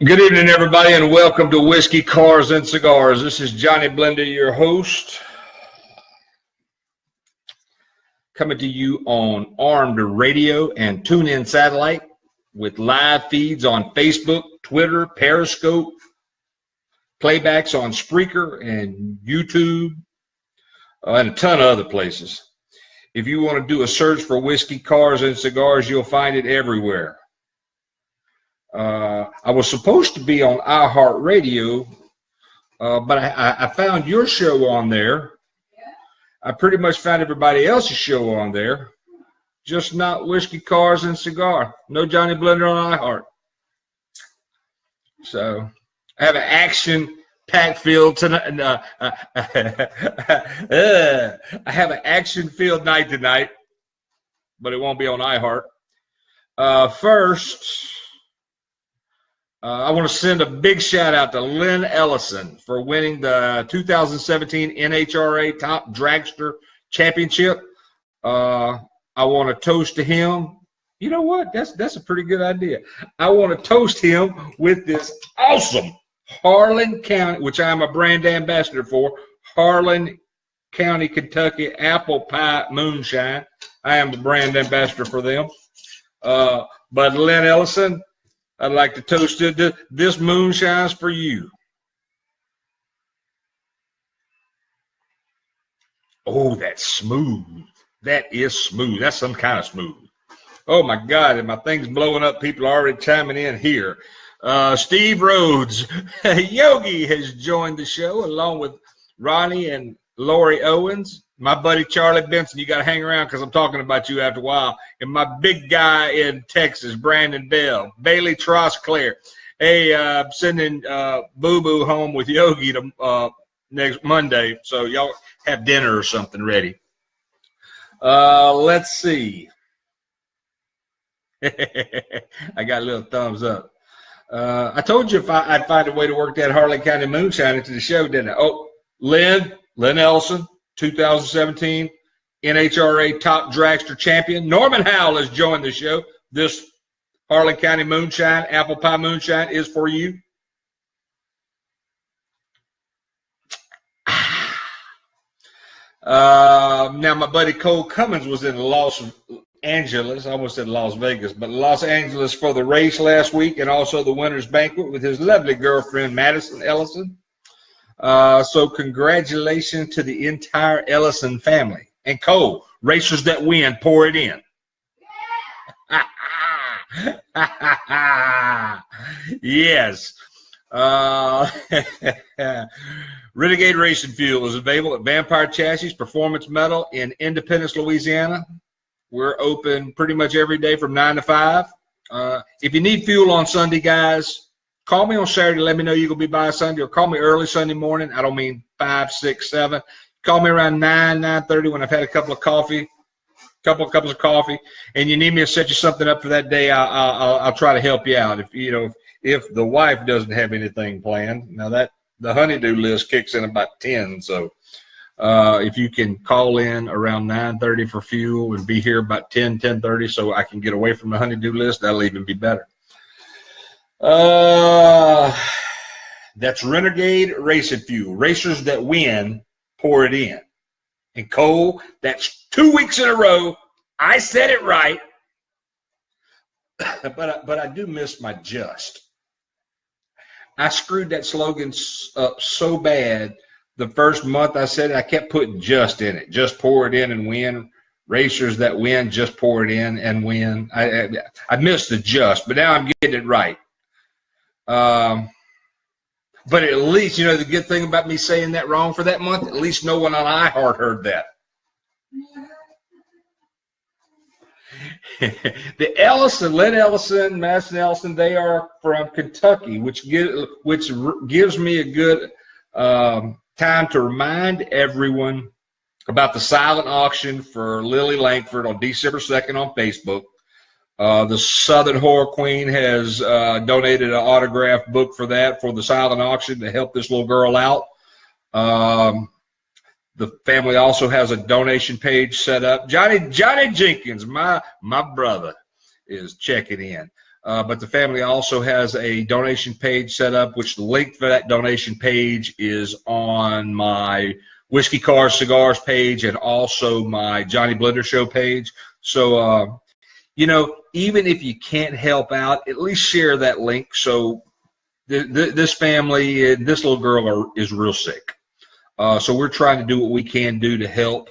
Good evening, everybody, and welcome to Whiskey, Cars, and Cigars. This is Johnny Blender, your host, coming to you on Armed Radio and TuneIn Satellite with live feeds on Facebook, Twitter, Periscope, playbacks on Spreaker and YouTube, and a ton of other places. If you want to do a search for Whiskey, Cars, and Cigars, you'll find it everywhere. I was supposed to be on iHeartRadio, but I found your show on there. I pretty much found everybody else's show on there, just not Whiskey, Cars, and Cigar. No Johnny Blender on iHeart. So I have an action-packed field tonight. I have an action-filled night tonight, but it won't be on iHeart. First, I want to send a big shout out to Lynn Ellison for winning the 2017 NHRA Top Dragster Championship. I want to toast to him. You know what? That's a pretty good idea. I want to toast him with this awesome Harlan County, which I'm a brand ambassador for, Harlan County, Kentucky Apple Pie Moonshine. I am the brand ambassador for them. But Lynn Ellison, I'd like to toast it. This moonshine's for you. Oh, that's smooth. That is smooth. That's some kind of smooth. Oh, my God. And my thing's blowing up. People are already chiming in here. Steve Rhodes, Yogi, has joined the show along with Ronnie and Lori Owens. My buddy Charlie Benson, you got to hang around because I'm talking about you after a while. And my big guy in Texas, Brandon Bell. Bailey Trosclair. Hey, I'm sending Boo Boo home with Yogi to, next Monday. So y'all have dinner or something ready. Let's see. I got a little thumbs up. I told you if I'd find a way to work that Harlan County Moonshine into the show, didn't I? Oh, Lynn Ellison. 2017 NHRA Top Dragster Champion. Norman Howell has joined the show. This Harlan County Moonshine, Apple Pie Moonshine, is for you. Now, my buddy Cole Cummins was in Los Angeles. I almost said Las Vegas, but Los Angeles for the race last week and also the winner's banquet with his lovely girlfriend, Madison Ellison. So congratulations to the entire Ellison family. And Cole, racers that win, pour it in. Yes. Renegade Racing Fuel is available at Vampire Chassis Performance Metal in Independence, Louisiana. We're open pretty much every day from 9 to 5. If you need fuel on Sunday, guys, call me on Saturday. Let me know you're going to be by Sunday, or call me early Sunday morning. I don't mean 5, 6, 7. Call me around 9, 9:30 when I've had a couple of cups of coffee, and you need me to set you something up for that day. I'll try to help you out. If the wife doesn't have anything planned, now that the honeydew list kicks in about 10. So if you can call in around 9:30 for fuel and be here about 10:30, so I can get away from the honeydew list, that'll even be better. That's Renegade Racing Fuel. Racers that win, pour it in. And Cole, that's 2 weeks in a row. I said it right. But I do miss my just. I screwed that slogan up so bad. The first month I said it, I kept putting just in it. Just pour it in and win. Racers that win, just pour it in and win. I missed the just, but now I'm getting it right. But at least, the good thing about me saying that wrong for that month, at least no one on iHeart heard that. The Ellison, Lynn Ellison, Madison Ellison, they are from Kentucky, which gives me a good time to remind everyone about the silent auction for Lily Langford on December 2nd on Facebook. The Southern Horror Queen has donated an autograph book for that, for the silent auction, to help this little girl out. The family also has a donation page set up. Johnny Jenkins, my brother, is checking in. But the family also has a donation page set up, which the link for that donation page is on my Whiskey Cars Cigars page and also my Johnny Blender Show page. So, you know, even if you can't help out, at least share that link. So this family, this little girl is real sick. So we're trying to do what we can do to help.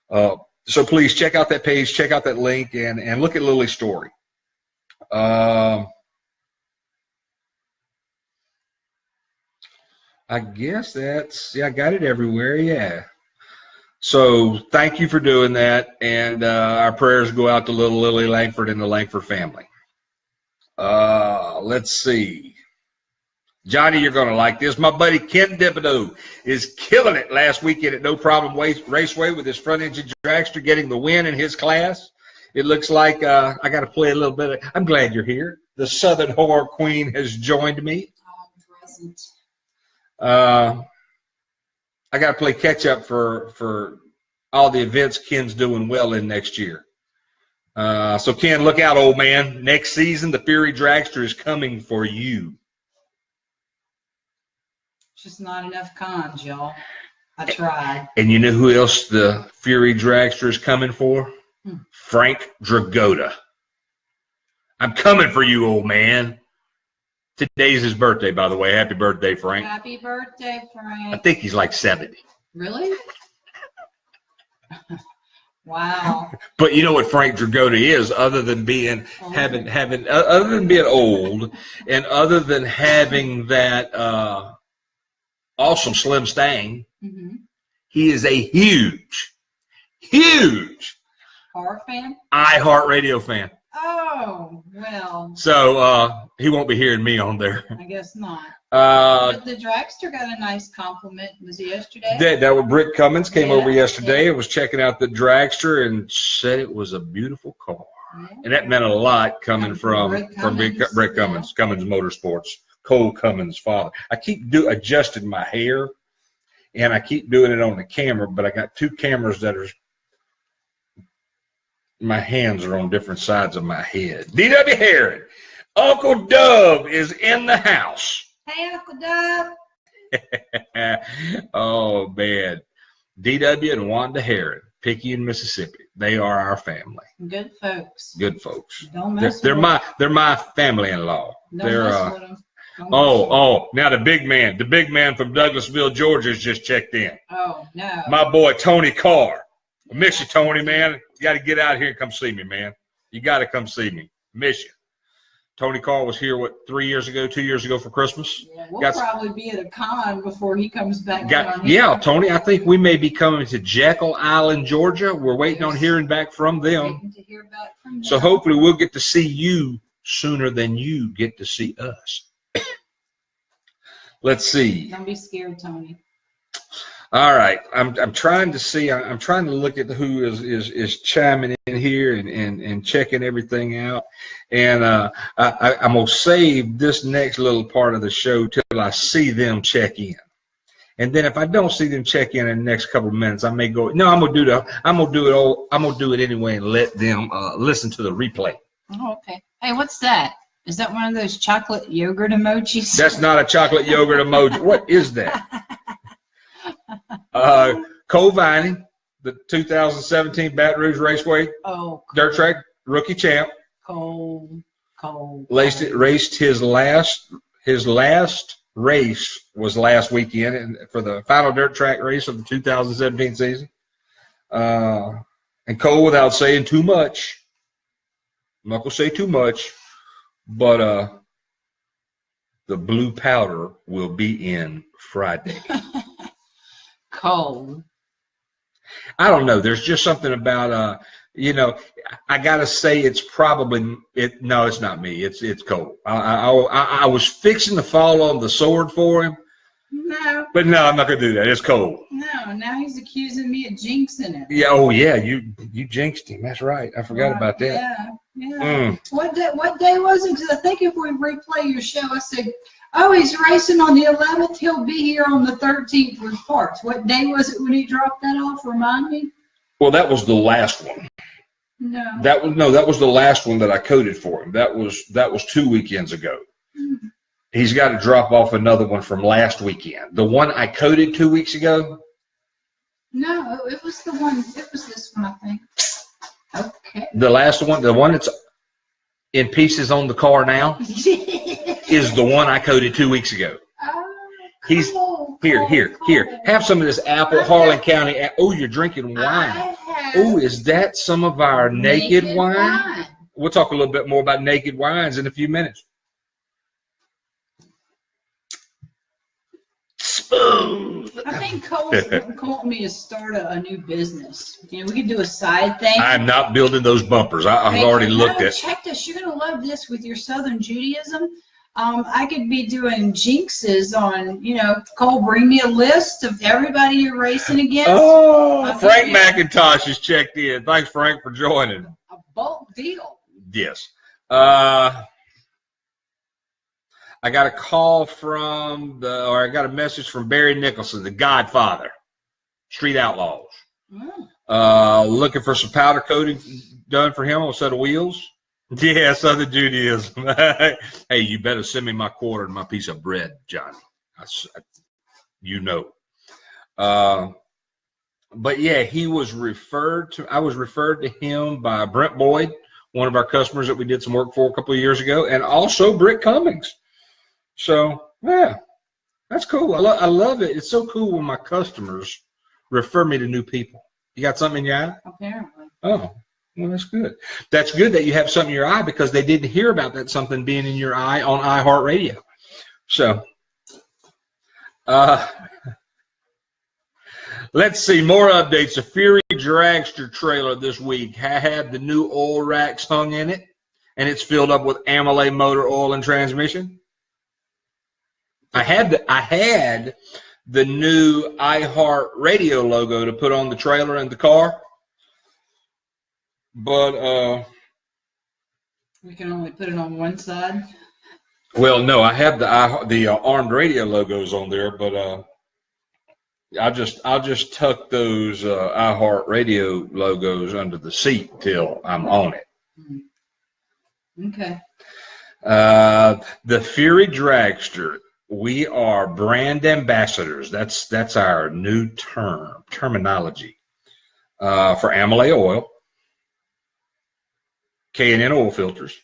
So please check out that page, check out that link, and look at Lily's story. I guess that's, yeah, I got it everywhere, yeah. So thank you for doing that, and our prayers go out to little Lily Langford and the Langford family. Let's see. Johnny, you're going to like this. My buddy Ken Thibodeau is killing it last weekend at No Problem Raceway with his front-engine dragster getting the win in his class. It looks like I got to play a little bit of, I'm glad you're here. The Southern Horror Queen has joined me. I'm present. I got to play catch-up for all the events Ken's doing well in next year. So, Ken, look out, old man. Next season, the Fury Dragster is coming for you. Just not enough cons, y'all. I tried. And you know who else the Fury Dragster is coming for? Frank Dragota. I'm coming for you, old man. Today's his birthday, by the way. Happy birthday, Frank. Happy birthday, Frank. I think he's like 70. Really? Wow. But you know what Frank Dragota is, other than being other than being old, and other than having that awesome slim stang, he is a huge Horror fan? iHeartRadio fan. Oh, well. So he won't be hearing me on there. I guess not. But the dragster got a nice compliment. Was it yesterday? That was Britt Cummins came over yesterday and was checking out the dragster and said it was a beautiful car. Yeah. And that meant a lot coming from Britt Cummins, Cummins Motorsports, Cole Cummins' father. I keep adjusting my hair, and I keep doing it on the camera, but I got two cameras that are, my hands are on different sides of my head. D.W. Herod, Uncle Dub is in the house. Hey, Uncle Dub. Oh, man. D.W. and Wanda Herod, Picayune, Mississippi. They are our family. Good folks. Good folks. Don't mess they're with my They're my family-in-law. Don't mess with them. Now the big man from Douglasville, Georgia has just checked in. Oh, no. My boy, Tony Carr. I miss you, Tony, man. You got to get out here and come see me, man. You got to come see me. Miss you. Tony Carr was here, 2 years ago for Christmas? Yeah, we'll probably be at a con before he comes back down here. Yeah, Tony, I think we may be coming to Jekyll Island, Georgia. We're waiting on hearing back from them. Waiting to hear back from them. So hopefully we'll get to see you sooner than you get to see us. Let's see. Don't be scared, Tony. All right, I'm trying to see. I'm trying to look at who is chiming in here and checking everything out. And I'm gonna save this next little part of the show till I see them check in. And then if I don't see them check in the next couple of minutes, I may go. No, I'm gonna do it anyway and let them listen to the replay. Oh, okay. Hey, what's that? Is that one of those chocolate yogurt emojis? That's not a chocolate yogurt emoji. What is that? Cole Vining, the 2017 Baton Rouge Raceway dirt track rookie champ. Cole. Raced his last race was last weekend, and for the final dirt track race of the 2017 season. And Cole, without saying too much, I'm not gonna say too much, but the blue powder will be in Friday. Cole. I don't know. There's just something about I gotta say it's probably it. No, it's not me. It's Cole. I was fixing to fall on the sword for him. No. But no, I'm not gonna do that. It's Cole. No, now he's accusing me of jinxing him. Yeah. Oh yeah. You jinxed him. That's right. I forgot about that. Yeah. What day was it? Because I think if we replay your show, I said, oh, he's racing on the 11th. He'll be here on the 13th with parts. What day was it when he dropped that off? Remind me. Well, that was the last one. No. That was the last one that I coded for him. That was 2 weekends ago. Mm-hmm. He's got to drop off another one from last weekend. The one I coded 2 weeks ago. No, it was the one. It was this one, I think. Okay. The last one, the one that's in pieces on the car now, is the one I coded 2 weeks ago. He's here. Have some of this apple, Harlan County. Oh, you're drinking wine. Oh, is that some of our naked wine? We'll talk a little bit more about naked wines in a few minutes. Smooth. I think Cole wanted me to start a new business. You know, we could do a side thing. I'm not building those bumpers. I've already looked at. Check this. You're gonna love this with your Southern Judaism. I could be doing jinxes on, you know, Cole, bring me a list of everybody you're racing against. Oh, Frank McIntosh has checked in. Thanks, Frank, for joining. A bulk deal. Yes. I got a call I got a message from Barry Nicholson, the Godfather, Street Outlaws. Looking for some powder coating done for him on a set of wheels. Yeah, Southern Judaism. Hey, you better send me my quarter and my piece of bread, Johnny. You know. But yeah, I was referred to him by Brent Boyd, one of our customers that we did some work for a couple of years ago, and also Britt Cummings. So yeah, that's cool. I love it. It's so cool when my customers refer me to new people. You got something in your eye? Apparently. Oh. Well, that's good. That's good that you have something in your eye because they didn't hear about that something being in your eye on iHeartRadio. So, let's see more updates. The Fury Dragster trailer this week had the new oil racks hung in it, and it's filled up with Amelie motor oil and transmission. I had the new iHeartRadio logo to put on the trailer in the car. But we can only put it on one side. Well, no, I have the Armed Radio logos on there, but I'll just tuck those iHeartRadio logos under the seat till I'm on it. Okay. The Fury Dragster. We are brand ambassadors. That's our new terminology for Amelie oil. K&N oil filters.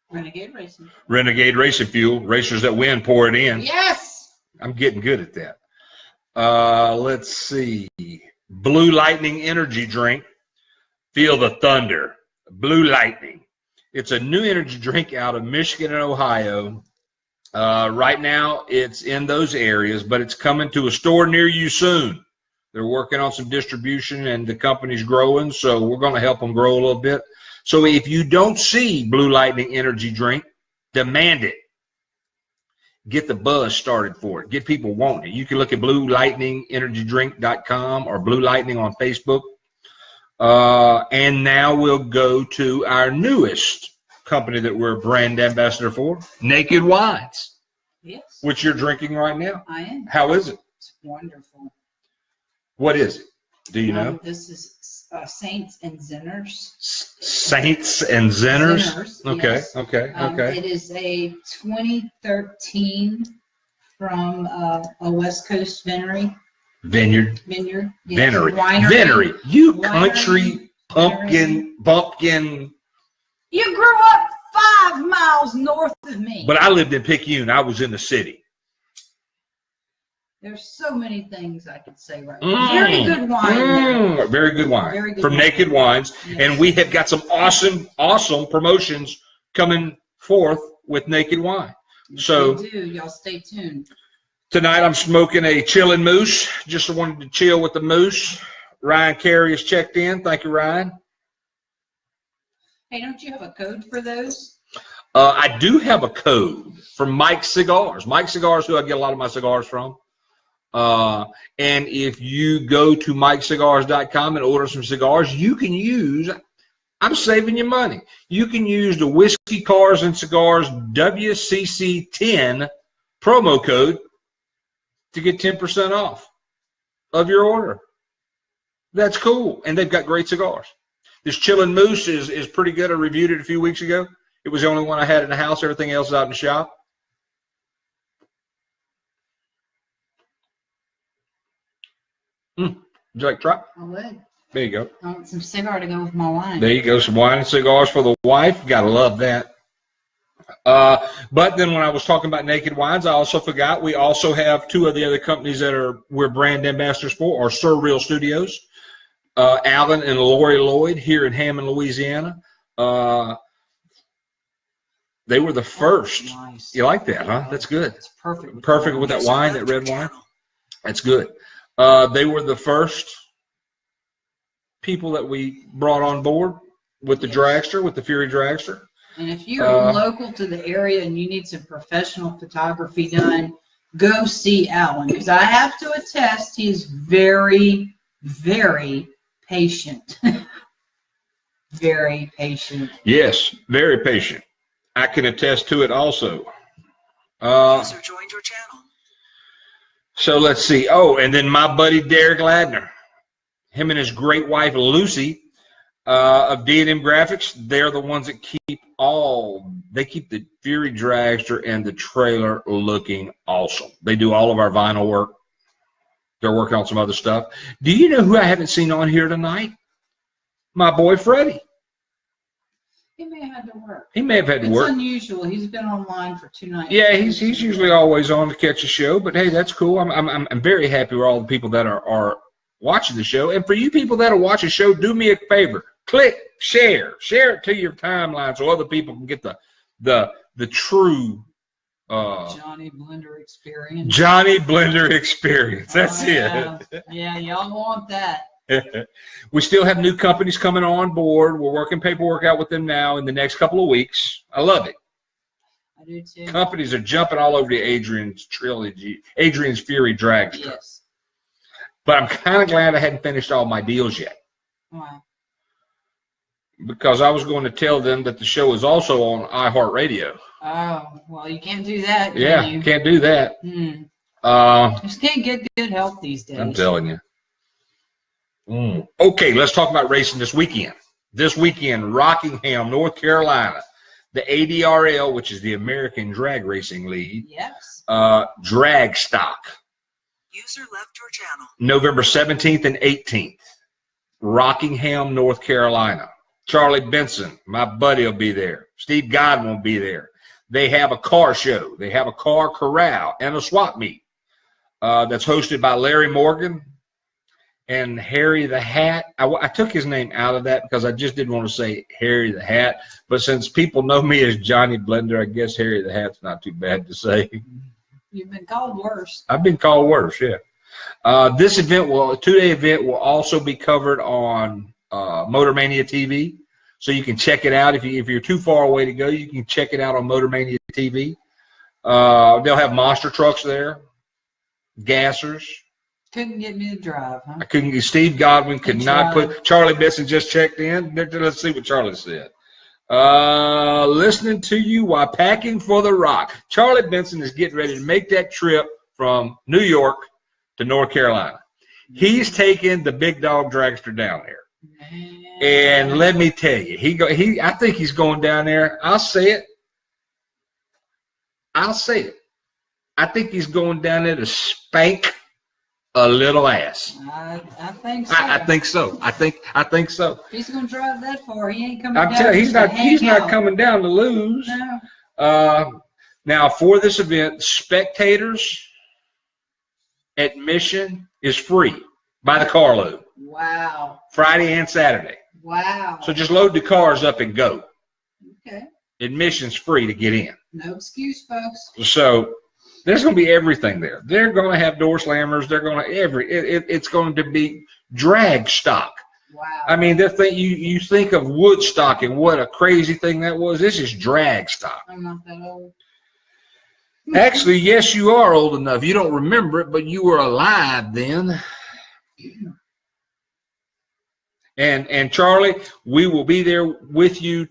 Renegade Racing. Renegade Racing Fuel. Racers that win, pour it in. Yes! I'm getting good at that. Let's see. Blue Lightning energy drink. Feel the thunder. Blue Lightning. It's a new energy drink out of Michigan and Ohio. Right now, it's in those areas, but it's coming to a store near you soon. They're working on some distribution, and the company's growing, so we're going to help them grow a little bit. So if you don't see Blue Lightning energy drink, demand it. Get the buzz started for it. Get people wanting it. You can look at BlueLightningEnergyDrink.com or Blue Lightning on Facebook. And now we'll go to our newest company that we're a brand ambassador for, Naked Wines. Yes. Which you're drinking right now. I am. How is it? It's wonderful. What is it? Do you know? This is Saints and Zinners. Saints and Zinners? Okay, yes. Okay. It is a 2013 from a West Coast Vineyard. Yes. Winery. You country bumpkin. You grew up 5 miles north of me. But I lived in Picayune. I was in the city. There's so many things I could say right now. Very good wine. Very good wine. Very good from wine. Naked Wines. Yes. And we have got some awesome promotions coming forth with Naked Wine. Yes, so we do. Y'all stay tuned. Tonight I'm smoking a chillin' moose. Just wanted to chill with the moose. Ryan Carey has checked in. Thank you, Ryan. Hey, don't you have a code for those? I do have a code from Mike Cigars. Mike Cigars, who I get a lot of my cigars from. And if you go to MikeCigars.com and order some cigars, you can use, I'm saving you money. You can use the Whiskey Cars and Cigars WCC10 promo code to get 10% off of your order. That's cool. And they've got great cigars. This Chillin' Moose is pretty good. I reviewed it a few weeks ago. It was the only one I had in the house. Everything else is out in the shop. Would you like to try? I would. There you go. I want some cigar to go with my wine. There you go. Some wine and cigars for the wife. Gotta love that. But then when I was talking about Naked Wines, I also forgot we also have two of the other companies that we're brand ambassadors for are Surreal Studios. Alan and Lori Lloyd here in Hammond, Louisiana. They were the first. Nice. You like that, huh? That's good. It's perfect. Perfect with that wine, that red wine. That's good. They were the first people that we brought on board with the dragster, with the Fury Dragster. And if you're local to the area and you need some professional photography done, go see Alan, because I have to attest he is very, very patient. Very patient. Yes, very patient. I can attest to it also. User joined your channel. So let's see. Oh, and then my buddy Derek Ladner, him and his great wife Lucy of D&M Graphics, they're the ones that keep the Fury Dragster and the trailer looking awesome. They do all of our vinyl work. They're working on some other stuff. Do you know who I haven't seen on here tonight? My boy Freddie. He may have had to work. He may have had to work. It's unusual. He's been online for 2 nights. Yeah, he's usually always on to catch a show. But hey, that's cool. I'm very happy with all the people that are watching the show. And for you people that are watching the show, do me a favor. Click, share it to your timeline so other people can get the true Johnny Blender experience. Johnny Blender experience. That's it. it. Yeah, y'all want that. We still have new companies coming on board. We're working paperwork out with them now in the next couple of weeks. I love it. I do too. Companies are jumping all over the Adrian's trilogy, Adrian's Fury Dragster. Yes. But I'm kind of glad I hadn't finished all my deals yet. Wow. Because I was going to tell them that the show is also on iHeartRadio. Oh, well, you can't do that. Yeah, you can't do that. Just can't get good health these days. I'm telling you. Okay, let's talk about racing this weekend. This weekend, Rockingham, North Carolina, the ADRL, which is the American Drag Racing League. Yes. DRAGSTOCK. User left your channel. November 17th and 18th. Rockingham, North Carolina. Charlie Benson, my buddy, will be there. Steve Godwin will be there. They have a car show. They have a car corral and a swap meet that's hosted by Larry Morgan and Harry the Hat. I took his name out of that because I just didn't want to say Harry the Hat. But since people know me as Johnny Blender, I guess Harry the Hat's not too bad to say. You've been called worse. I've been called worse, yeah. This event a 2-day event will also be covered on Motor Mania TV. So you can check it out. If you're too far away to go, you can check it out on Motor Mania TV. They'll have monster trucks there, gassers. Couldn't get me to drive, huh? I couldn't get Steve Godwin could not put. Charlie Benson just checked in. Let's see what Charlie said. Listening to you while packing for the rock. Charlie Benson is getting ready to make that trip from New York to North Carolina. He's taking the big dog dragster down there. And let me tell you, I think he's going down there. I'll say it. I think he's going down there to spank a little ass. I think so. I think so. I think so. If he's going to drive that far, he ain't coming I'm down. telling you, he's not coming down to lose. No. Now for this event, spectators admission is free by the carload. Wow. Friday and Saturday. Wow. So just load the cars up and go. Okay. Admission's free to get in. No excuse, folks. So there's going to be everything there. They're going to have door slammers. They're going to it's going to be drag stock. Wow. I mean, you think of Woodstock and what a crazy thing that was. This is drag stock. I'm not that old. Actually, yes, you are old enough. You don't remember it, but you were alive then. And Charlie, we will be there with you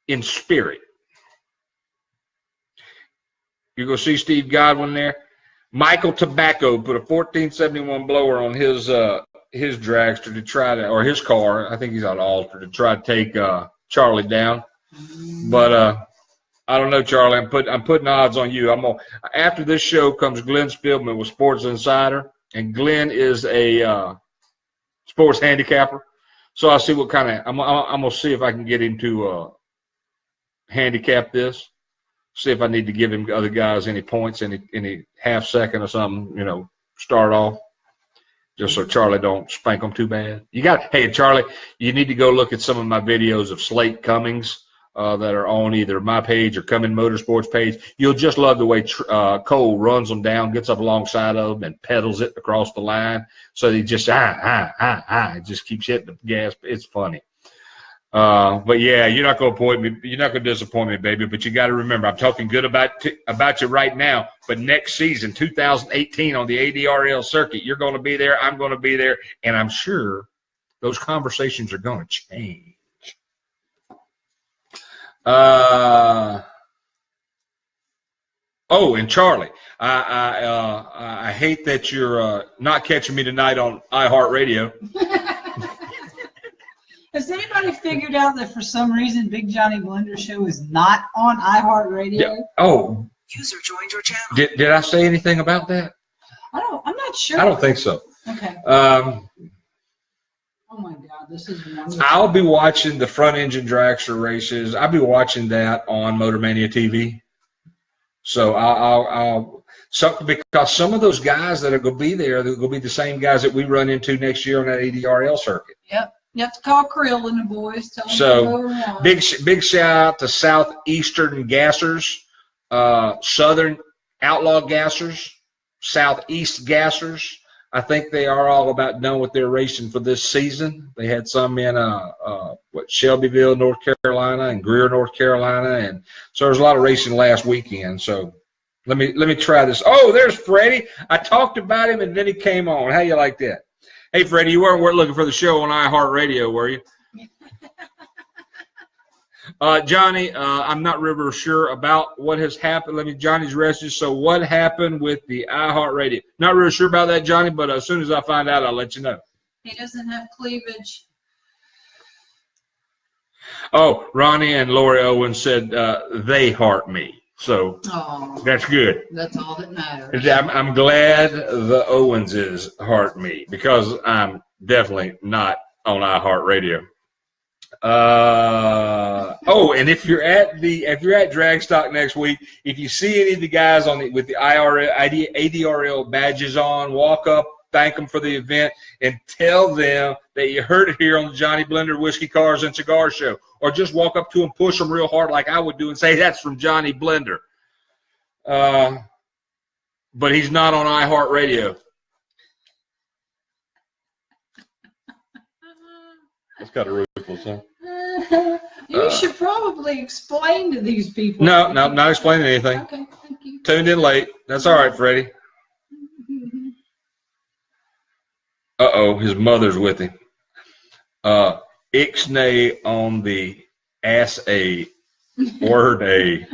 in spirit. You're going to see Steve Godwin there. Michael Tobacco put a 1471 blower on his his dragster to try to, or his car, I think he's on Alter, to try to take Charlie down. But I don't know, Charlie. I'm putting odds on you. After this show comes Glenn Spielman with Sports Insider, and Glenn is a sports handicapper. So I'll see what kind of I'm gonna see if I can get him to handicap this. See if I need to give him other guys any points, any half second or something. Start off. Just so Charlie don't spank them too bad. Hey, Charlie, you need to go look at some of my videos of Slate Cummings that are on either my page or Cumming Motorsports page. You'll just love the way Cole runs them down, gets up alongside of them, and pedals it across the line. So he just it just keeps hitting the gas. It's funny. But yeah, you're not going to disappoint me, baby. But you got to remember, I'm talking good about you right now. But next season, 2018, on the ADRL circuit, you're going to be there. I'm going to be there, and I'm sure those conversations are going to change. And Charlie, I hate that you're not catching me tonight on iHeartRadio. Has anybody figured out that for some reason Big Johnny Blender Show is not on iHeartRadio? Yeah. Oh. User joined your channel. Did I say anything about that? I'm not sure. I don't think so. Okay. Oh my God, this is wonderful. I'll be watching the front engine dragster races. I'll be watching that on Motormania TV. So because some of those guys that are going to be there, they're going to be the same guys that we run into next year on that ADRL circuit. Yep. You have to call Krill and the boys. Tell them so big shout out to Southeastern Gassers, Southern Outlaw Gassers, Southeast Gassers. I think they are all about done with their racing for this season. They had some in Shelbyville, North Carolina, and Greer, North Carolina, and so there was a lot of racing last weekend. So let me try this. Oh, there's Freddie. I talked about him, and then he came on. How you like that? Hey, Freddie, you weren't looking for the show on iHeartRadio, were you? Johnny, I'm not really sure about what has happened. Johnny's rested. So what happened with the iHeartRadio? Not really sure about that, Johnny, but as soon as I find out, I'll let you know. He doesn't have cleavage. Oh, Ronnie and Lori Owen said they heart me. So that's good. That's all that matters. I'm glad the Owenses heart me because I'm definitely not on iHeartRadio. And if you're at DRAGSTOCK next week, if you see any of the guys with the ADRL badges on, walk up, thank them for the event, and tell them that you heard it here on the Johnny Blender Whiskey Cars and Cigar Show. Or just walk up to them, push them real hard like I would do, and say, that's from Johnny Blender. But he's not on iHeartRadio. That's kind of ruthless, huh? You should probably explain to these people. No, not explaining anything. Okay, thank you. Tuned in late. That's all right, Freddie. Uh-oh, his mother's with him. Ixnay on the ass A. Word A.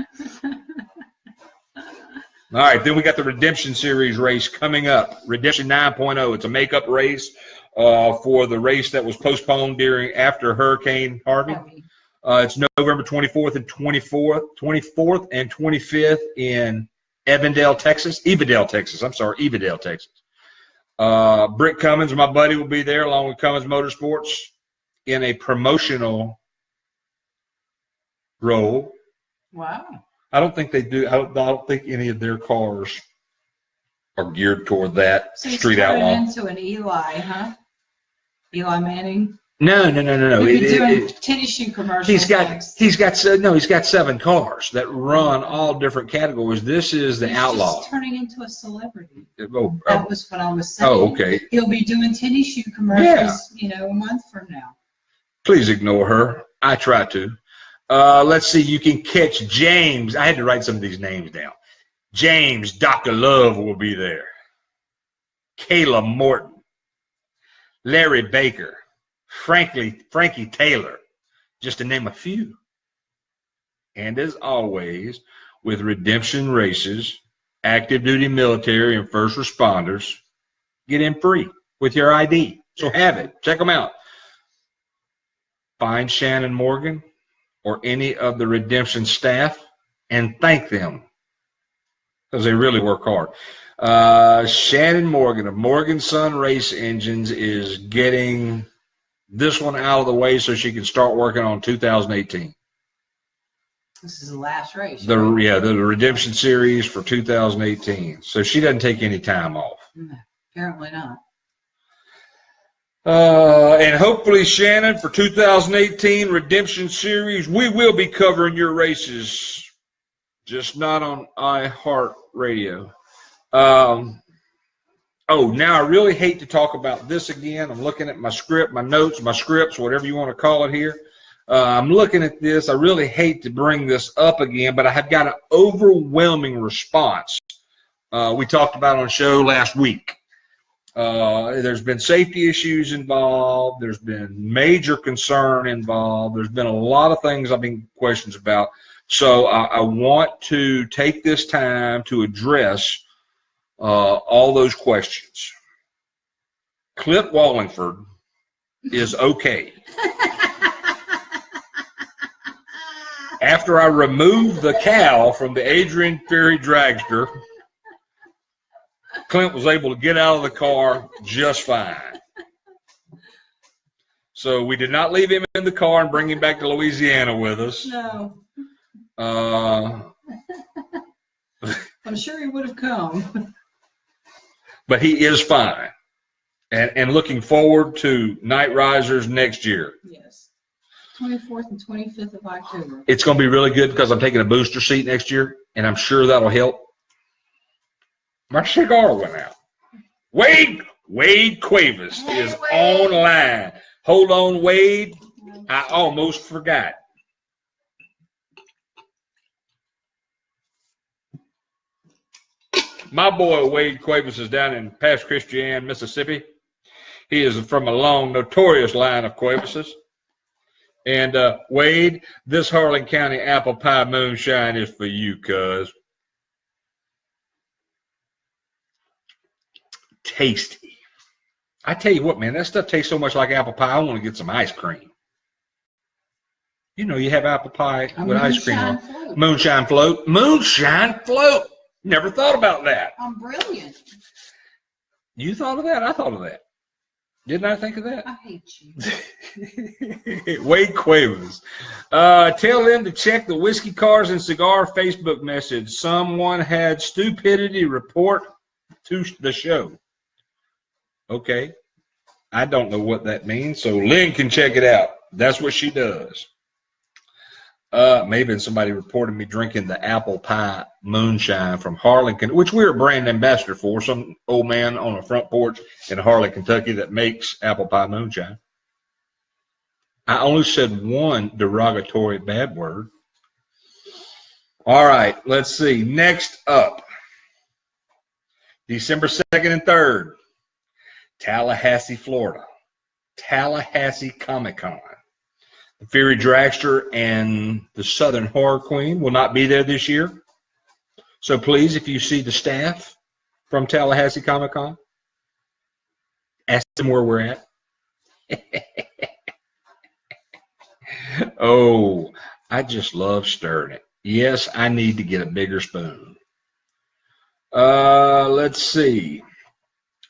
All right, then we got the Redemption Series race coming up. Redemption 9.0. It's a makeup race for the race that was postponed after Hurricane Harvey. It's November 24th and 24th and 25th in Evadale, Texas. Brick Cummins, my buddy, will be there along with Cummins Motorsports in a promotional role. Wow. I don't think they do. I don't think any of their cars are geared toward that street outlaw. Into an Eli, huh? Eli Manning. No. He's doing tennis shoe commercials. He's got 7 cars that run all different categories. This is the outlaw. He's turning into a celebrity. That was what I was saying. Oh, okay. He'll be doing tennis shoe commercials, a month from now. Please ignore her. I try to. Let's see. You can catch James. I had to write some of these names down. James, Dr. Love will be there. Kayla Morton, Larry Baker, Frankie Taylor, just to name a few. And as always, with Redemption races, active duty military and first responders, get in free with your ID. So have it. Check them out. Find Shannon Morgan or any of the Redemption staff and thank them because they really work hard. Shannon Morgan of Morgan Sun Race Engines is getting this one out of the way so she can start working on 2018. This is the last race. The Redemption Series for 2018. So she doesn't take any time off. No, apparently not. And hopefully, Shannon, for 2018 Redemption Series, we will be covering your races, just not on iHeartRadio. Now I really hate to talk about this again. I'm looking at my script, my notes, my scripts, whatever you want to call it here. I'm looking at this. I really hate to bring this up again, but I have got an overwhelming response. We talked about on the show last week. There's been safety issues involved. There's been major concern involved. There's been a lot of things I've been questions about. So I want to take this time to address all those questions. Clip Wallingford is okay. After I removed the cow from the Adrian Ferry dragster, Clint was able to get out of the car just fine. So we did not leave him in the car and bring him back to Louisiana with us. No. I'm sure he would have come. But he is fine. And looking forward to Night Risers next year. Yes. 24th and 25th of October. It's going to be really good because I'm taking a booster seat next year, and I'm sure that'll help. My cigar went out. Wade Cuevas is online. Hold on, Wade. I almost forgot. My boy Wade Cuevas is down in Pass Christian, Mississippi. He is from a long, notorious line of Cuevases. And Wade, this Harlan County apple pie moonshine is for you, cuz. Tasty. I tell you what, man, that stuff tastes so much like apple pie. I want to get some ice cream. You know, you have apple pie with ice cream on. Float. Moonshine float. Moonshine float. Never thought about that. I'm brilliant. You thought of that? I thought of that. Didn't I think of that? I hate you. Wade Cuevas. Tell them to check the Whiskey Cars and Cigar Facebook message. Someone had stupidity report to the show. Okay. I don't know what that means, so Lynn can check it out. That's what she does. Maybe somebody reported me drinking the apple pie moonshine from Harlan, which we're a brand ambassador for. Some old man on a front porch in Harlan, Kentucky that makes apple pie moonshine. I only said one derogatory bad word. All right, let's see. Next up, December 2nd and 3rd, Tallahassee, Florida. Tallahassee Comic-Con. The Fury Dragster and the Southern Horror Queen will not be there this year. So please, if you see the staff from Tallahassee Comic-Con, ask them where we're at. Oh, I just love stirring it. Yes, I need to get a bigger spoon. Let's see.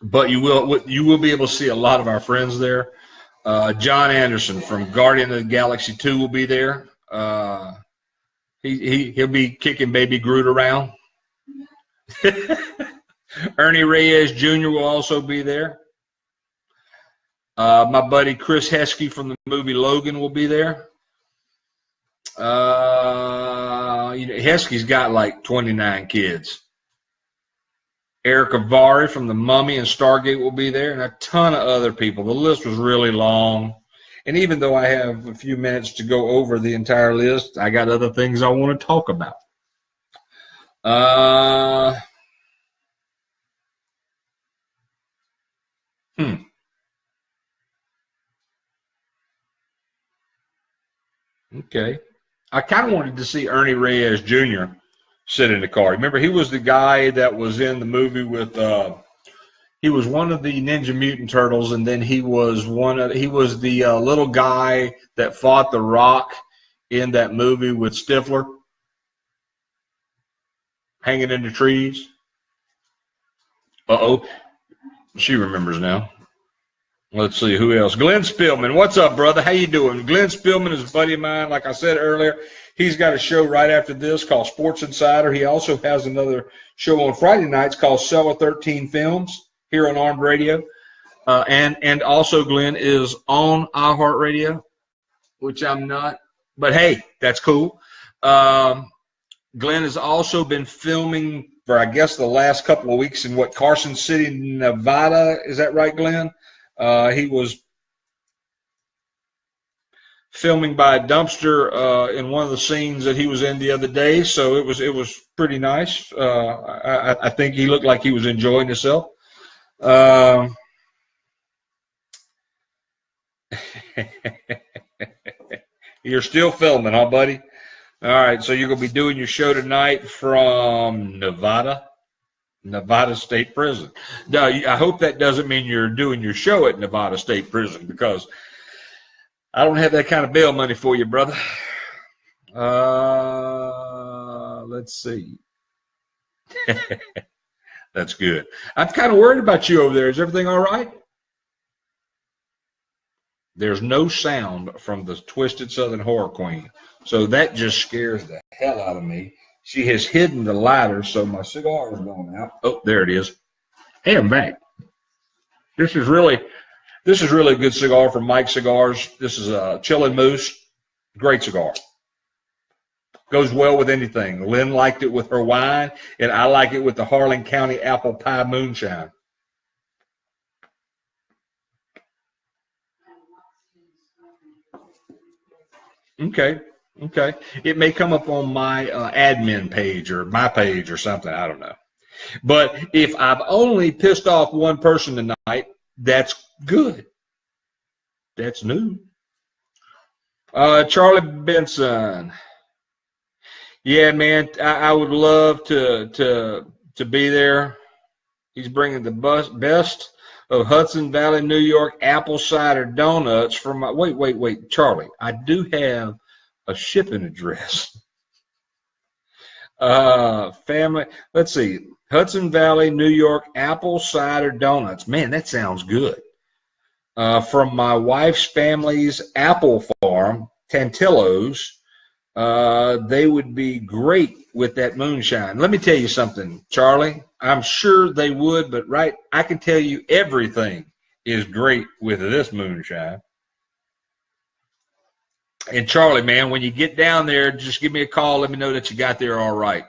But you will be able to see a lot of our friends there. John Anderson from Guardian of the Galaxy 2 will be there. He'll be kicking Baby Groot around. Ernie Reyes Jr. will also be there. My buddy Chris Heskey from the movie Logan will be there. Heskey's got like 29 kids. Eric Avari from The Mummy and Stargate will be there, and a ton of other people. The list was really long. And even though I have a few minutes to go over the entire list, I got other things I want to talk about. Okay. I kind of wanted to see Ernie Reyes Jr. sit in the car. Remember, he was the guy that was in the movie with He was one of the Ninja Mutant Turtles, and then he was the little guy that fought the Rock in that movie with Stifler, hanging in the trees. Uh-oh. She remembers now. Let's see, who else? Glenn Spillman. What's up, brother? How you doing? Glenn Spillman is a buddy of mine. Like I said earlier, he's got a show right after this called Sports Insider. He also has another show on Friday nights called Cellar 13 Films here on Armed Radio. And also Glenn is on iHeartRadio, which I'm not. But, hey, that's cool. Glenn has also been filming for, I guess, the last couple of weeks in Carson City, Nevada. Is that right, Glenn? He was filming by a dumpster in one of the scenes that he was in the other day, so it was pretty nice. I think he looked like he was enjoying himself. You're still filming, huh, buddy? All right, so you're going to be doing your show tonight from Nevada State Prison. Now, I hope that doesn't mean you're doing your show at Nevada State Prison, because I don't have that kind of bail money for you, brother. Let's see. That's good. I'm kind of worried about you over there. Is everything all right? There's no sound from the Twisted Southern Horror Queen, so that just scares the hell out of me. She has hidden the lighter, so my cigar is going out. Oh, there it is. Hey, I'm back. This is really a good cigar from Mike Cigars. This is a Chillin' Moose. Great cigar. Goes well with anything. Lynn liked it with her wine, and I like it with the Harlan County Apple Pie Moonshine. Okay. It may come up on my admin page or my page or something. I don't know. But if I've only pissed off one person tonight, that's good. That's new. Charlie Benson. Yeah, man, I would love to be there. He's bringing the best of Hudson Valley, New York apple cider donuts from my. Wait, Charlie. I do have a shipping address. Family. Let's see. Hudson Valley, New York apple cider donuts. Man, that sounds good. From my wife's family's apple farm, Tantillos. They would be great with that moonshine. Let me tell you something, Charlie. I'm sure they would, but I can tell you everything is great with this moonshine. And Charlie, man, when you get down there, just give me a call. Let me know that you got there all right.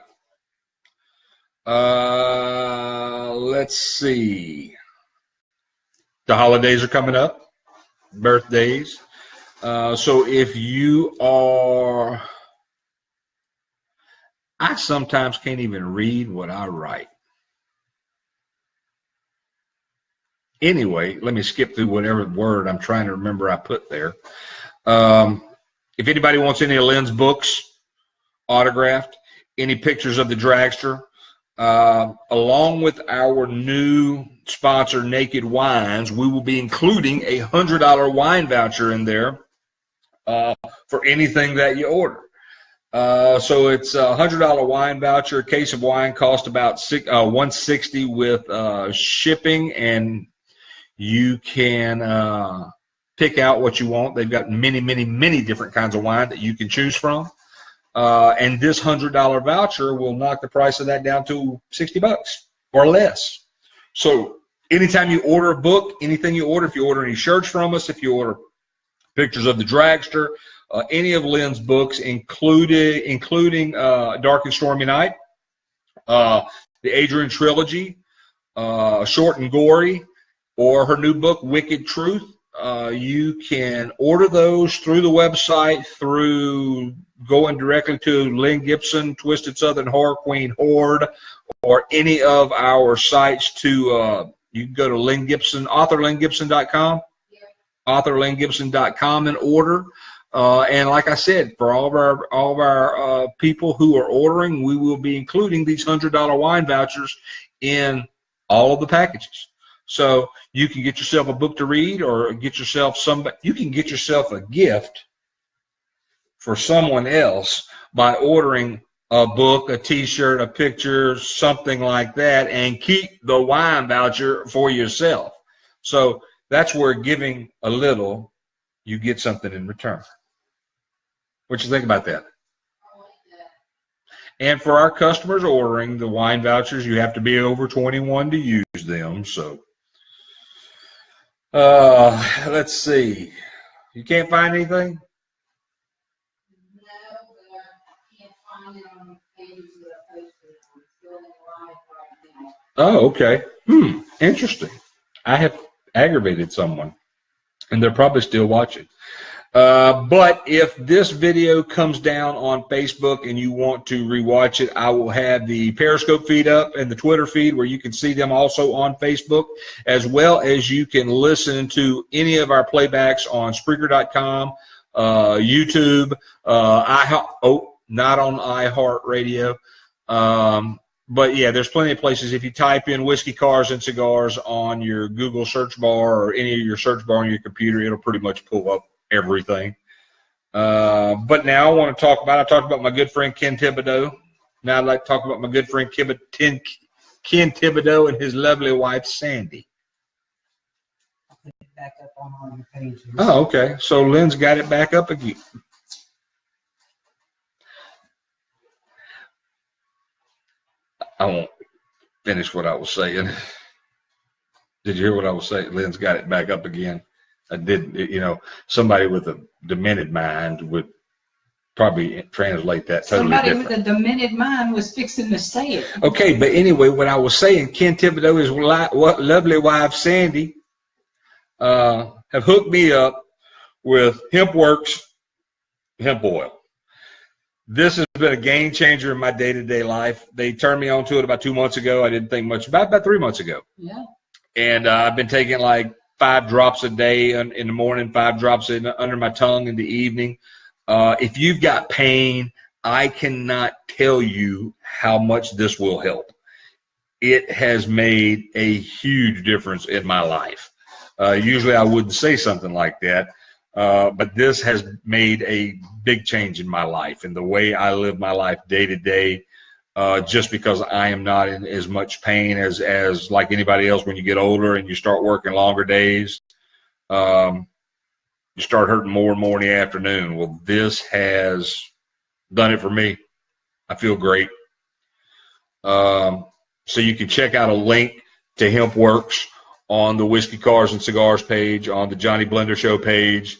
Let's see. The holidays are coming up, birthdays. So if you are, I sometimes can't even read what I write. Anyway, let me skip through whatever word I'm trying to remember I put there. If anybody wants any of Lynn's books autographed, any pictures of the dragster, along with our new sponsor, Naked Wines, we will be including a $100 wine voucher in there for anything that you order. So it's a $100 wine voucher. A case of wine costs about $160 with shipping, and you can pick out what you want. They've got many different kinds of wine that you can choose from. And this $100 voucher will knock the price of that down to $60 or less. So anytime you order a book, anything you order, if you order any shirts from us, if you order pictures of the dragster, any of Lynn's books, including Dark and Stormy Night, the Adrian Trilogy, Short and Gory, or her new book, Wicked Truth, you can order those through the website, through going directly to Lynn Gibson, Twisted Southern Horror Queen Horde, or any of our sites. You can go to Lynn Gibson, authorlyngibson.com, authorlyngibson.com, and order. And like I said, for all of our people who are ordering, we will be including these $100 wine vouchers in all of the packages. So you can get yourself a book to read, or get yourself you can get yourself a gift for someone else by ordering a book, a t-shirt, a picture, something like that, and keep the wine voucher for yourself. So that's where giving a little, you get something in return. What you think about that? And for our customers ordering the wine vouchers, you have to be over 21 to use them. So let's see. You can't find anything? No, but I can't find it on the page that I posted. I'm still live right now. Oh, okay. Interesting. I have aggravated someone, and they're probably still watching. But if this video comes down on Facebook and you want to rewatch it, I will have the Periscope feed up and the Twitter feed where you can see them also on Facebook, as well as you can listen to any of our playbacks on Spreaker.com, YouTube, not on iHeartRadio. But yeah, there's plenty of places. If you type in Whiskey, Cars, and Cigars on your Google search bar or any of your search bar on your computer, it'll pretty much pull up everything. But now I talked about my good friend Ken Thibodeau. Now I'd like to talk about my good friend Ken Thibodeau and his lovely wife Sandy. I'll put it back up on your pages. Oh, okay. So Lynn's got it back up again. I won't finish what I was saying. Did you hear what I was saying? Lynn's got it back up again. I didn't, somebody with a demented mind would probably translate that totally different. Somebody with a demented mind was fixing to say it. Okay, but anyway, what I was saying, Ken Thibodeau, his lovely wife, Sandy, have hooked me up with HempWorks hemp oil. This has been a game changer in my day-to-day life. They turned me on to it about 2 months ago. I didn't think much about 3 months ago. Yeah. And I've been taking like 5 drops a day in the morning, 5 drops under my tongue in the evening. If you've got pain, I cannot tell you how much this will help. It has made a huge difference in my life. Usually I wouldn't say something like that, but this has made a big change in my life and the way I live my life day to day. Just because I am not in as much pain as like anybody else. When you get older and you start working longer days, you start hurting more and more in the afternoon. Well, this has done it for me. I feel great. So you can check out a link to HempWorks on the Whiskey, Cars, and Cigars page, on the Johnny Blender Show page.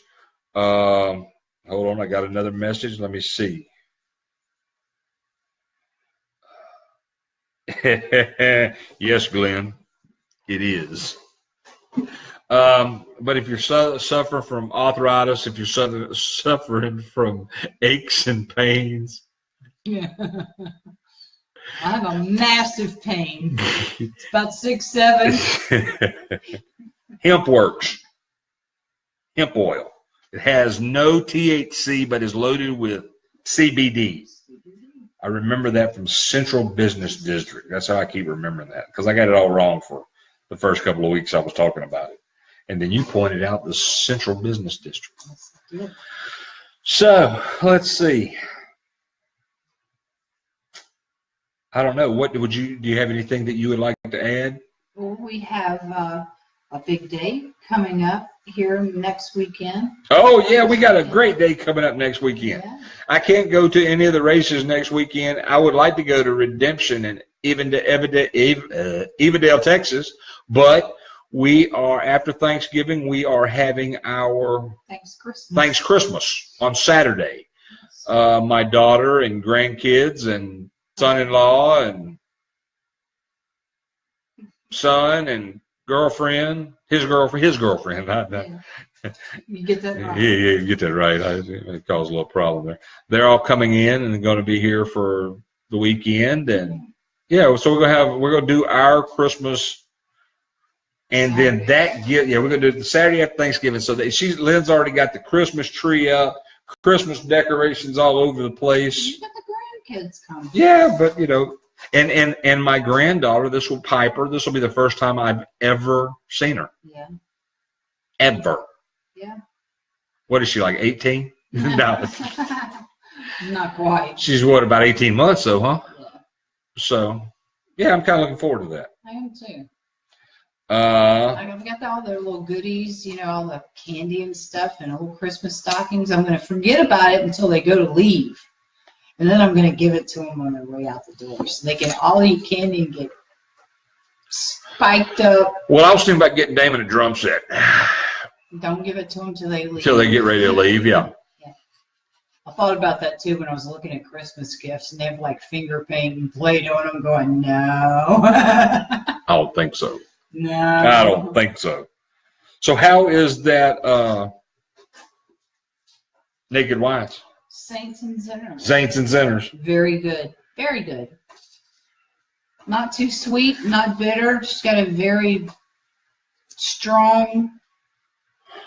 Hold on, I got another message. Let me see. Yes, Glenn, it is. But if you're suffering from arthritis, if you're suffering from aches and pains, yeah. I have a massive pain. It's about 6'7". HempWorks hemp oil. It has no THC, but is loaded with CBD. I remember that from Central Business District. That's how I keep remembering that, because I got it all wrong for the first couple of weeks I was talking about it. And then you pointed out the Central Business District. So let's see. I don't know. Do you have anything that you would like to add? Well, we have a big day coming up here next weekend. Oh, yeah, we got a great day coming up next weekend. Yeah. I can't go to any of the races next weekend. I would like to go to Redemption and even to Evadale, Texas, but we are, after Thanksgiving, we are having our Thanks Christmas on Saturday. My daughter and grandkids and son-in-law and son and girlfriend, his girlfriend. Yeah. You get that right. Yeah, you get that right. It caused a little problem there. They're all coming in and going to be here for the weekend, and yeah, so we're gonna do our Christmas, and then we're gonna do the Saturday after Thanksgiving. So Lynn's already got the Christmas tree up, Christmas decorations all over the place. You got the grandkids coming. Yeah, but And my granddaughter, Piper, this will be the first time I've ever seen her. Yeah. Ever. Yeah. What is she, like 18? No. Not quite. She's what, about 18 months though, huh? Yeah. So, yeah, I'm kind of looking forward to that. I am too. Uh, I've got all their little goodies, you know, all the candy and stuff and little Christmas stockings. I'm going to forget about it until they go to leave. And then I'm going to give it to them on their way out the door. So they can all eat candy and get spiked up. well, I was thinking about getting Damon a drum set. Don't give it to them till they leave. Until they get ready to leave, yeah. I thought about that too when I was looking at Christmas gifts, and they have like finger paint and Play-Doh, and I'm going, no. I don't think so. No. I don't think so. So how is that Naked Wines? Saints and Sinners. Saints and Sinners. Very good. Very good. Not too sweet, not bitter. Just got a very strong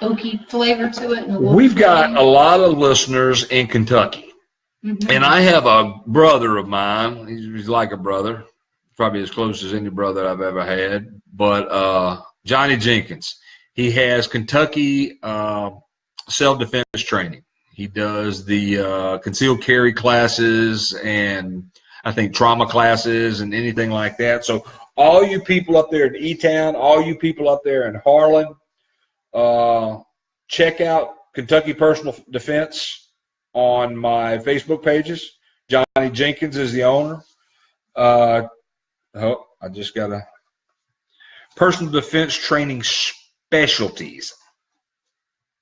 oaky flavor to it. And We've got a lot of listeners in Kentucky. Mm-hmm. And I have a brother of mine. He's like a brother. Probably as close as any brother I've ever had. But Johnny Jenkins. He has Kentucky self-defense training. He does the concealed carry classes and I think trauma classes and anything like that. So all you people up there in E-Town, all you people up there in Harlan, check out Kentucky Personal Defense on my Facebook pages. Johnny Jenkins is the owner. I just got a personal defense training specialties.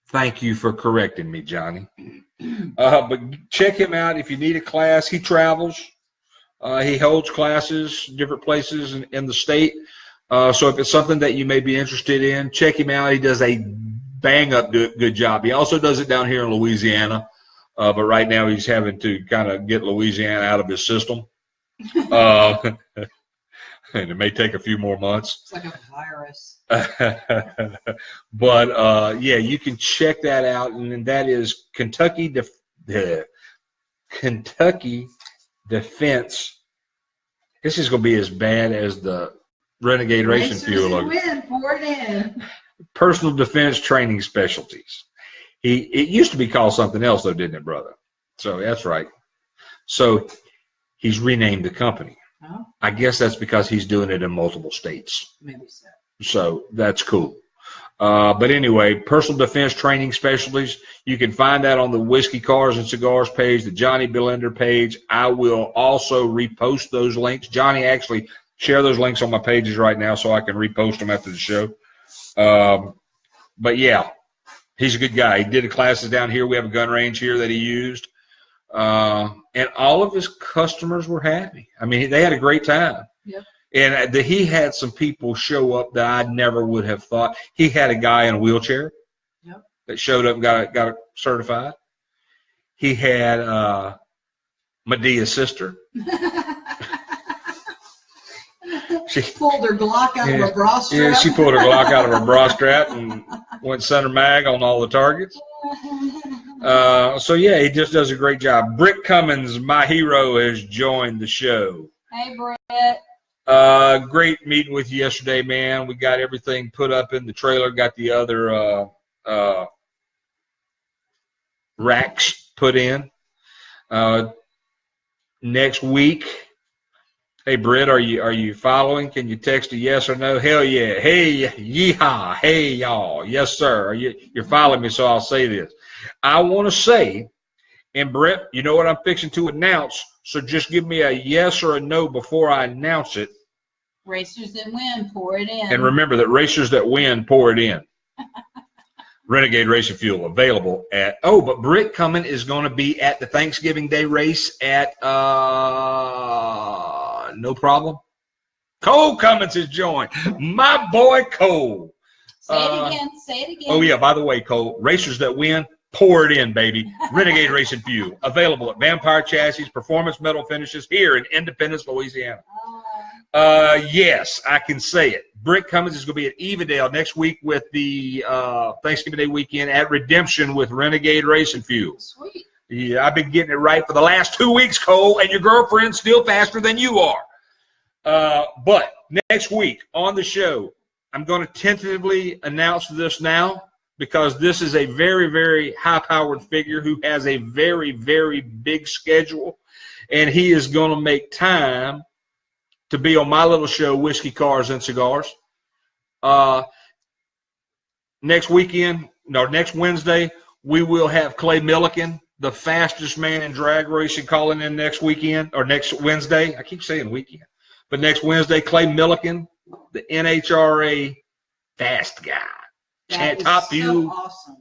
Thank you for correcting me, Johnny. But check him out if you need a class. He travels. He holds classes different places in the state. So if it's something that you may be interested in, check him out. He does a bang-up good job. He also does it down here in Louisiana. But right now he's having to kind of get Louisiana out of his system. And it may take a few more months. It's like a virus. But yeah, you can check that out, and that is Kentucky Defense. This is going to be as bad as the Renegade Racing Fuel. Pour it in. Personal Defense Training Specialties. It used to be called something else, though, didn't it, brother? So that's right. So he's renamed the company. Oh. I guess that's because he's doing it in multiple states. Maybe so. So that's cool. But anyway, Personal Defense Training Specialties, you can find that on the Whiskey, Cars, and Cigars page, the Johnny Billender page. I will also repost those links. Johnny, actually share those links on my pages right now so I can repost them after the show. But yeah, he's a good guy. He did the classes down here. We have a gun range here that he used. And all of his customers were happy. I mean, they had a great time. Yep. And he had some people show up that I never would have thought. He had a guy in a wheelchair that showed up and got certified. He had Medea's sister. She pulled her Glock out of her bra strap. Yeah, she pulled her Glock out of her bra strap and went center mag on all the targets. So, yeah, he just does a great job. Britt Cummins, my hero, has joined the show. Hey, Britt. Great meeting with you yesterday, man. We got everything put up in the trailer, got the other racks put in. Next week, hey, Britt, are you following? Can you text a yes or no? Hell yeah. Hey, yeehaw. Hey, y'all. Yes, sir. You're following me, so I'll say this. I want to say, and Britt, you know what I'm fixing to announce, so just give me a yes or a no before I announce it. Racers that win, pour it in. And remember that racers that win, pour it in. Renegade Racing Fuel available at, but Britt Cummins is going to be at the Thanksgiving Day race at, no problem. Cole Cummins has joined. My boy Cole. Say it again. Say it again. Oh, yeah, by the way, Cole, racers that win, pour it in, baby. Renegade Racing Fuel. Available at Vampire Chassis, Performance Metal Finishes here in Independence, Louisiana. Yes, I can say it. Britt Cummins is going to be at Evadale next week with the Thanksgiving Day weekend at Redemption with Renegade Racing Fuel. Sweet. Yeah, I've been getting it right for the last 2 weeks, Cole, and your girlfriend's still faster than you are. But next week on the show, I'm going to tentatively announce this now because this is a very, very high-powered figure who has a very, very big schedule, and he is going to make time to be on my little show, Whiskey, Cars, and Cigars. Next Wednesday, we will have Clay Milliken, the fastest man in drag racing, calling in next Wednesday. I keep saying weekend. But next Wednesday, Clay Milliken, the NHRA fast guy. That is Top view. so awesome.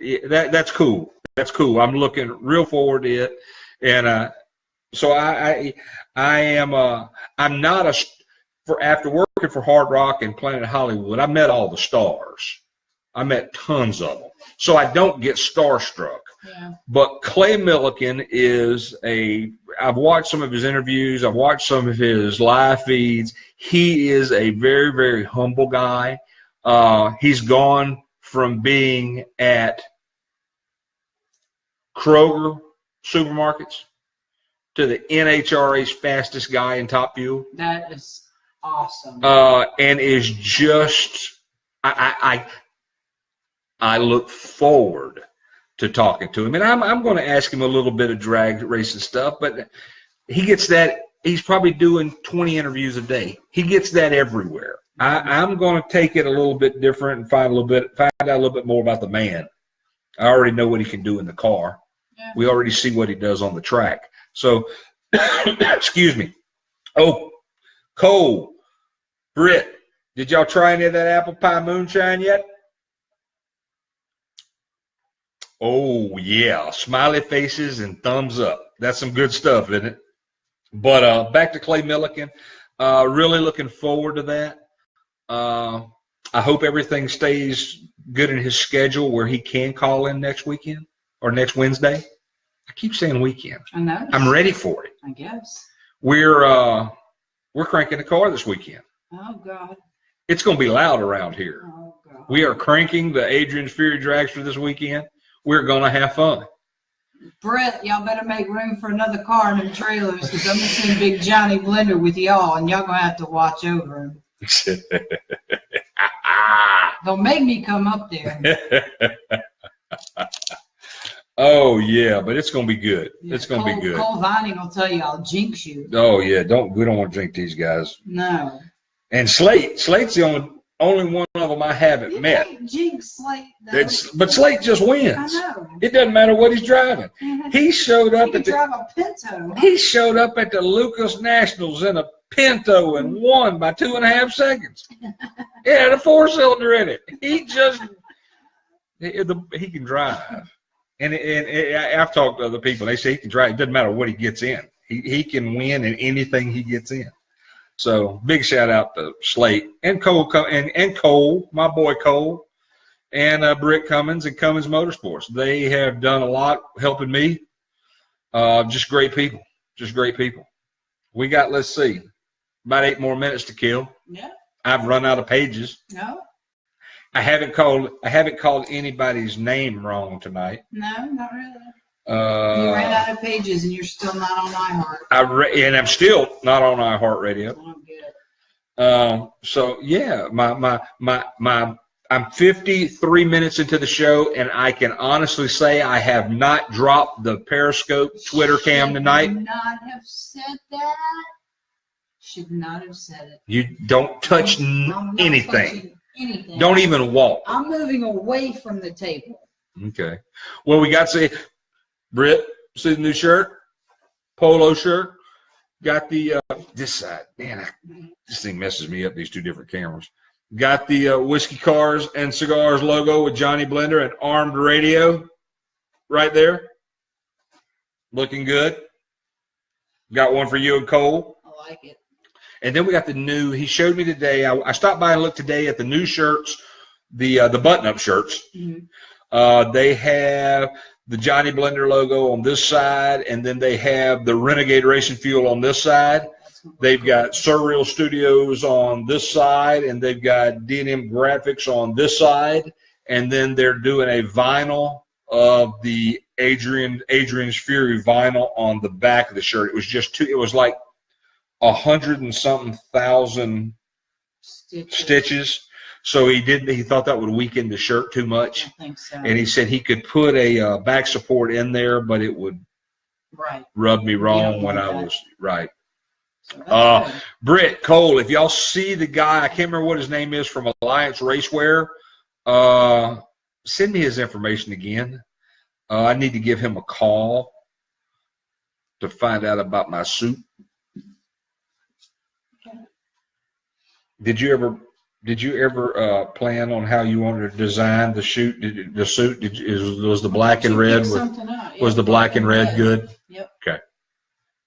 Yeah, that's cool. That's cool. I'm looking real forward to it. And so I'm not after working for Hard Rock and Planet Hollywood, I met all the stars. I met tons of them. So I don't get starstruck. Yeah. But Clay Milliken I've watched some of his interviews. I've watched some of his live feeds. He is a very, very humble guy. He's gone from being at Kroger supermarkets to the NHRA's fastest guy in Top Fuel. That is awesome. And is just, I look forward to talking to him. And I'm going to ask him a little bit of drag racing stuff, but he gets that. He's probably doing 20 interviews a day. He gets that everywhere. I'm going to take it a little bit different and find out a little bit more about the man. I already know what he can do in the car. Yeah. We already see what he does on the track. So, excuse me. Oh, Cole, Britt, did y'all try any of that apple pie moonshine yet? Oh, yeah. Smiley faces and thumbs up. That's some good stuff, isn't it? But back to Clay Milliken. Really looking forward to that. I hope everything stays good in his schedule where he can call in next weekend or next Wednesday. I keep saying weekend. I know. I'm ready for it. I guess. We're cranking the car this weekend. Oh, God. It's going to be loud around here. Oh, God. We are cranking the Adrian's Fury Dragster this weekend. We're going to have fun. Brett, y'all better make room for another car in them trailers because I'm going to send Big Johnny Blender with y'all, and y'all going to have to watch over him. Don't make me come up there. Oh, yeah, but it's going to be good. Yeah, it's going to be good. Cole Vining will tell you I'll jinx you. Oh, yeah, we don't want to drink these guys. No. And Slate's the only one of them I haven't You met. can't jinx Slate, though. But Slate just wins. I know. It doesn't matter what he's driving. He showed up He can drive a Pinto. He showed up at the Lucas Nationals in a Pinto and won by 2.5 seconds. It had a 4-cylinder in it. He can drive. And I've talked to other people. They say he can drive. It doesn't matter what he gets in. He can win in anything he gets in. So big shout out to Slate and Cole and Cole, my boy Cole, and Britt Cummins and Cummins Motorsports. They have done a lot helping me. Just great people. Just great people. We got, let's see, about 8 more minutes to kill. Yeah. I've run out of pages. No. I haven't called anybody's name wrong tonight. No, not really. You ran out of pages and you're still not on iHeart. And I'm still not on iHeartRadio. Oh, good. So yeah, I'm 53 minutes into the show, and I can honestly say I have not dropped the Periscope Twitter cam tonight. Should not have said that. Should not have said it. You don't touch anything. Anything. Don't even walk. I'm moving away from the table. Okay. Well, we got to see Britt. See the new shirt, polo shirt. Got the this side. Man, this thing messes me up. These two different cameras. Got the Whiskey Cars and Cigars logo with Johnny Blender and Armed Radio right there. Looking good. Got one for you and Cole. I like it. And then we got the new, he showed me today, I stopped by and looked today at the new shirts, the button-up shirts. Mm-hmm. They have the Johnny Blender logo on this side, and then they have the Renegade Racing Fuel on this side. They've got Surreal Studios on this side, and they've got D&M Graphics on this side, and then they're doing a vinyl of the Adrian's Fury vinyl on the back of the shirt. It was just it was like 100 and something thousand stitches. So he thought that would weaken the shirt too much. I think so. And he said he could put a back support in there, but it would rub me wrong when I was right. So Britt Cole, if y'all see the guy, I can't remember what his name is, from Alliance Racewear, send me his information again. I need to give him a call to find out about my suit. Did you ever plan on how you wanted to design the suit? Was the black and red? Was the black and red good? Yep. Okay.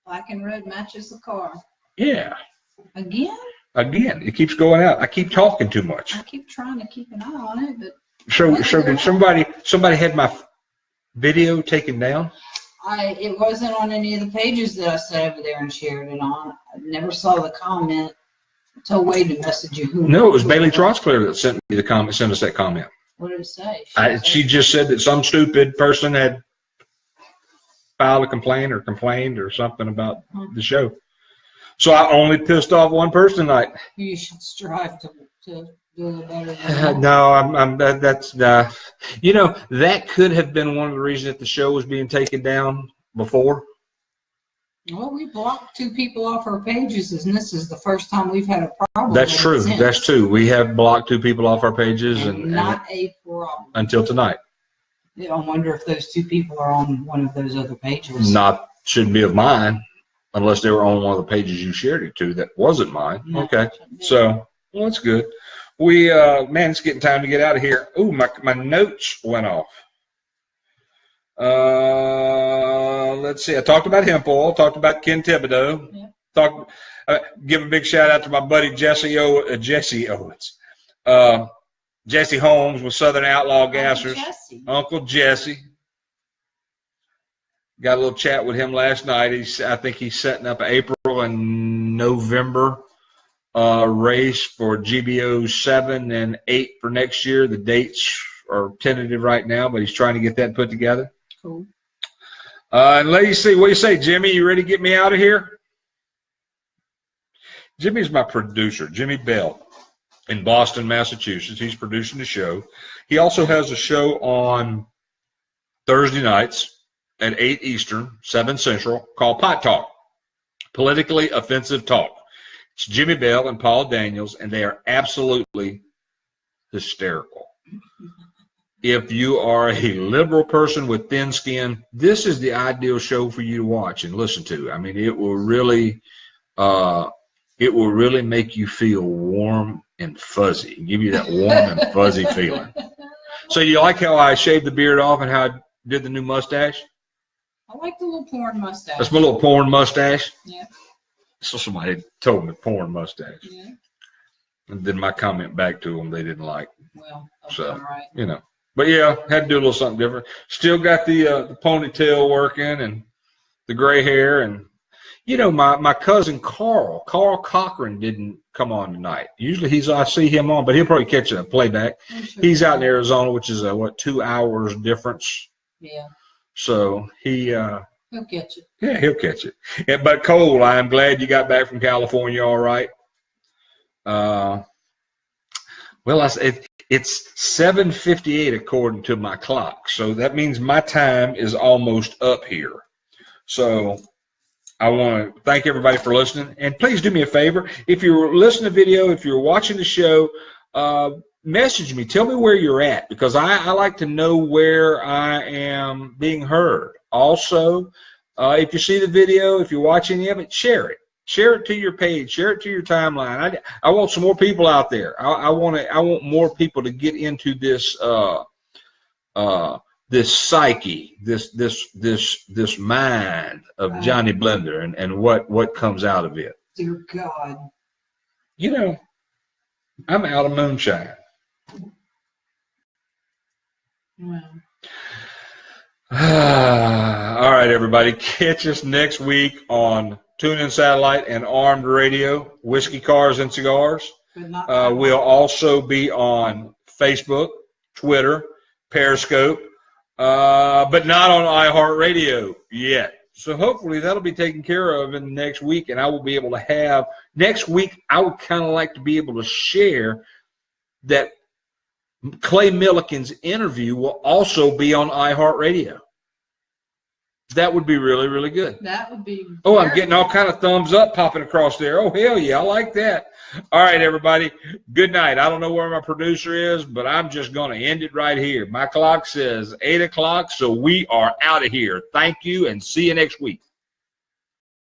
Black and red matches the car. Yeah. Again, it keeps going out. I keep talking too much. I keep trying to keep an eye on it, but. So did somebody had my video taken down? It wasn't on any of the pages that I set over there and shared it on. I never saw the comment. Tell Wade to message you. No, it was Bailey Trotsclair that sent me the comment. Sent us that comment. What did it say? She just said that some stupid person had filed a complaint or complained or something about the show. So I only pissed off one person tonight. You should strive to do a little better than that. No, that's that could have been one of the reasons that the show was being taken down before. Well, we blocked 2 people off our pages, and this is the first time we've had a problem. That's true. That's true. We have blocked 2 people off our pages, and not a problem until tonight. Yeah, I wonder if those 2 people are on one of those other pages. Shouldn't be of mine, unless they were on one of the pages you shared it to that wasn't mine. No, okay, so well, that's good. We man, it's getting time to get out of here. Ooh, my notes went off. Let's see. I talked about hemp oil. Talked about Ken Thibodeau. Yeah. Give a big shout out to my buddy Jesse Owens. Jesse Holmes with Southern Outlaw Gassers. Uncle Jesse. Got a little chat with him last night. I think he's setting up an April and November race for GBO 7 and 8 for next year. The dates are tentative right now, but he's trying to get that put together. Cool. And let me see. What do you say, Jimmy? You ready to get me out of here? Jimmy's my producer, Jimmy Bell, in Boston, Massachusetts. He's producing the show. He also has a show on Thursday nights at 8 Eastern, 7 Central, called Pot Talk, Politically Offensive Talk. It's Jimmy Bell and Paul Daniels, and they are absolutely hysterical. If you are a liberal person with thin skin, this is the ideal show for you to watch and listen to. I mean, it will really make you feel warm and fuzzy, give you that warm and fuzzy feeling. So you like how I shaved the beard off and how I did the new mustache? I like the little porn mustache. That's my little porn mustache? Yeah. So somebody told me porn mustache. Yeah. And then my comment back to them they didn't like. Well, okay, so, all right. You know. But yeah, had to do a little something different. Still got the ponytail working and the gray hair. And, you know, my cousin Carl Cochran didn't come on tonight. Usually I see him on, but he'll probably catch a playback. Sure. He's out in Arizona, which is 2 hours difference. Yeah. So he'll catch it. Yeah, he'll catch it. Yeah, but Cole, I'm glad you got back from California all right. Well, it's 7:58 according to my clock, so that means my time is almost up here. So I want to thank everybody for listening, and please do me a favor. If you're listening to the video, if you're watching the show, message me. Tell me where you're at, because I like to know where I am being heard. Also, if you see the video, if you're watching any of it, share it. Share it to your page. Share it to your timeline. I want some more people out there. I want more people to get into this this psyche, this mind of Johnny Blender and what comes out of it. Dear God. You know, I'm out of moonshine. Wow. All right, everybody. Catch us next week on TuneIn Satellite and Armed Radio, Whiskey, Cars, and Cigars. We'll also be on Facebook, Twitter, Periscope, but not on iHeartRadio yet. So hopefully that'll be taken care of in the next week, and I will be able to have next week. I would kind of like to be able to share that Clay Milliken's interview will also be on iHeartRadio. That would be really, really good. That would be. Oh, I'm getting all kind of thumbs up popping across there. Oh, hell yeah, I like that. All right, everybody, good night. I don't know where my producer is, but I'm just going to end it right here. My clock says 8 o'clock, so we are out of here. Thank you, and see you next week.